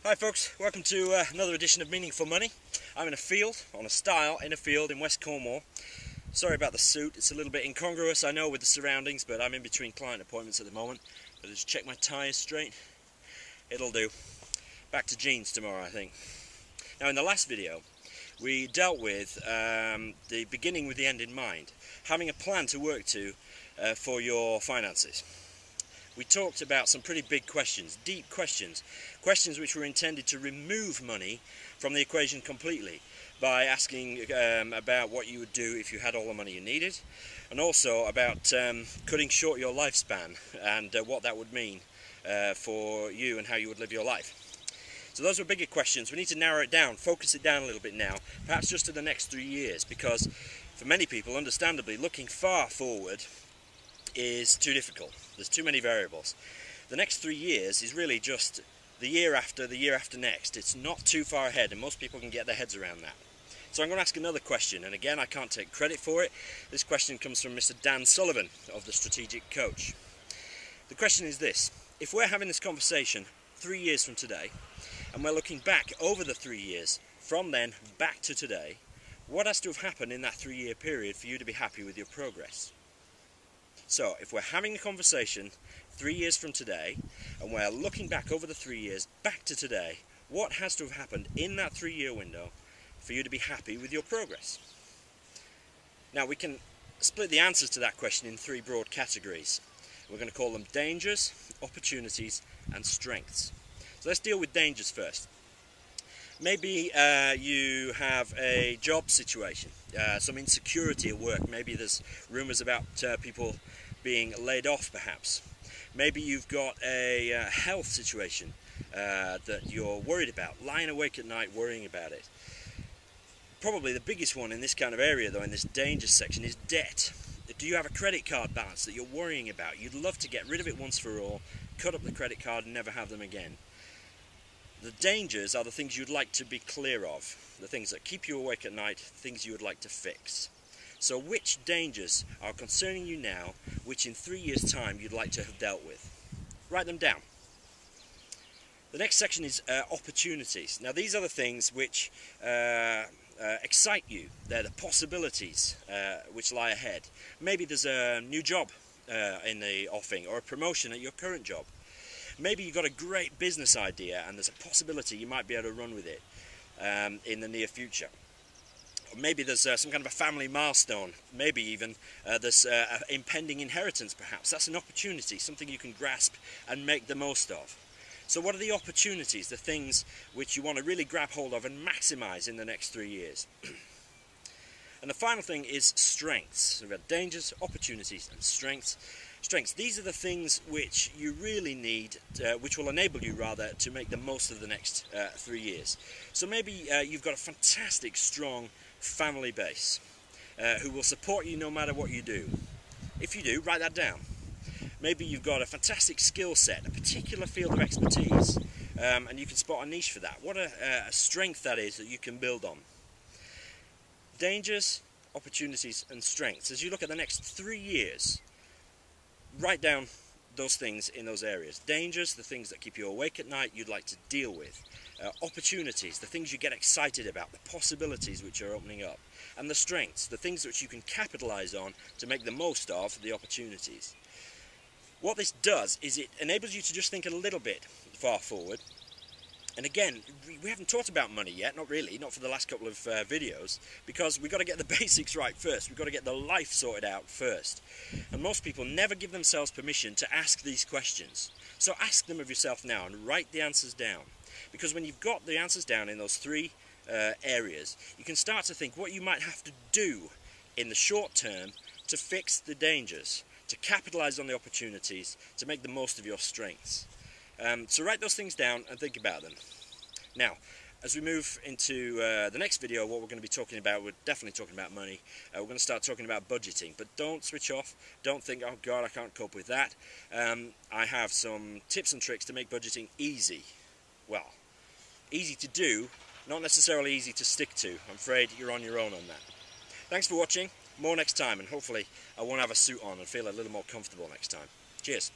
Hi folks, welcome to another edition of Meaningful Money. I'm in a field, on a stile, in a field in West Cornwall. Sorry about the suit, it's a little bit incongruous, I know, with the surroundings, but I'm in between client appointments at the moment. But just check my tie is straight. It'll do. Back to jeans tomorrow, I think. Now in the last video, we dealt with the beginning with the end in mind. Having a plan to work to for your finances. We talked about some pretty big questions, deep questions, questions which were intended to remove money from the equation completely by asking about what you would do if you had all the money you needed, and also about cutting short your lifespan and what that would mean for you and how you would live your life. So those were bigger questions. We need to narrow it down, focus it down a little bit now, perhaps just to the next 3 years, because for many people, understandably, looking far forward is too difficult. There's too many variables. The next 3 years is really just the year after next. It's not too far ahead, and most people can get their heads around that. So I'm going to ask another question, and again, I can't take credit for it. This question comes from Mr. Dan Sullivan of The Strategic Coach. The question is this: if we're having this conversation 3 years from today, and we're looking back over the 3 years, from then back to today, what has to have happened in that 3-year period for you to be happy with your progress? So, if we're having a conversation 3 years from today, and we're looking back over the 3 years, back to today, what has to have happened in that 3-year window for you to be happy with your progress? Now, we can split the answers to that question in 3 broad categories. We're going to call them dangers, opportunities, and strengths. So let's deal with dangers first. Maybe you have a job situation, some insecurity at work. Maybe there's rumours about people being laid off, perhaps. Maybe you've got a health situation that you're worried about, lying awake at night worrying about it. Probably the biggest one in this kind of area, though, in this danger section, is debt. Do you have a credit card balance that you're worrying about? You'd love to get rid of it once for all, cut up the credit card and never have them again. The dangers are the things you'd like to be clear of, the things that keep you awake at night, things you would like to fix. So which dangers are concerning you now, which in 3 years' time you'd like to have dealt with? Write them down. The next section is opportunities. Now these are the things which excite you. They're the possibilities which lie ahead. Maybe there's a new job in the offing, or a promotion at your current job. Maybe you've got a great business idea and there's a possibility you might be able to run with it in the near future. Or maybe there's some kind of a family milestone. Maybe even there's an impending inheritance, perhaps. That's an opportunity, something you can grasp and make the most of. So what are the opportunities, the things which you want to really grab hold of and maximise in the next 3 years? And the final thing is strengths. So we've got dangers, opportunities and strengths. Strengths, these are the things which you really need, which will enable you rather to make the most of the next 3 years. So maybe you've got a fantastic, strong family base who will support you no matter what you do. If you do, write that down. Maybe you've got a fantastic skill set, a particular field of expertise, and you can spot a niche for that. What a strength that is that you can build on. Dangers, opportunities and strengths. As you look at the next 3 years, write down those things in those areas. Dangers, the things that keep you awake at night, you'd like to deal with. Opportunities, the things you get excited about, the possibilities which are opening up. And the strengths, the things which you can capitalize on to make the most of the opportunities. What this does is it enables you to just think a little bit far forward. And again, we haven't talked about money yet, not really, not for the last couple of videos, because we've got to get the basics right first. We've got to get the life sorted out first. And most people never give themselves permission to ask these questions. So ask them of yourself now and write the answers down. Because when you've got the answers down in those 3 areas, you can start to think what you might have to do in the short term to fix the dangers, to capitalize on the opportunities, to make the most of your strengths. So write those things down and think about them. Now, as we move into the next video, what we're going to be talking about, we're definitely talking about money. We're going to start talking about budgeting, but don't switch off. Don't think, oh God, I can't cope with that. I have some tips and tricks to make budgeting easy. Well, easy to do, not necessarily easy to stick to. I'm afraid you're on your own on that. Thanks for watching. More next time, and hopefully I won't have a suit on and feel a little more comfortable next time. Cheers.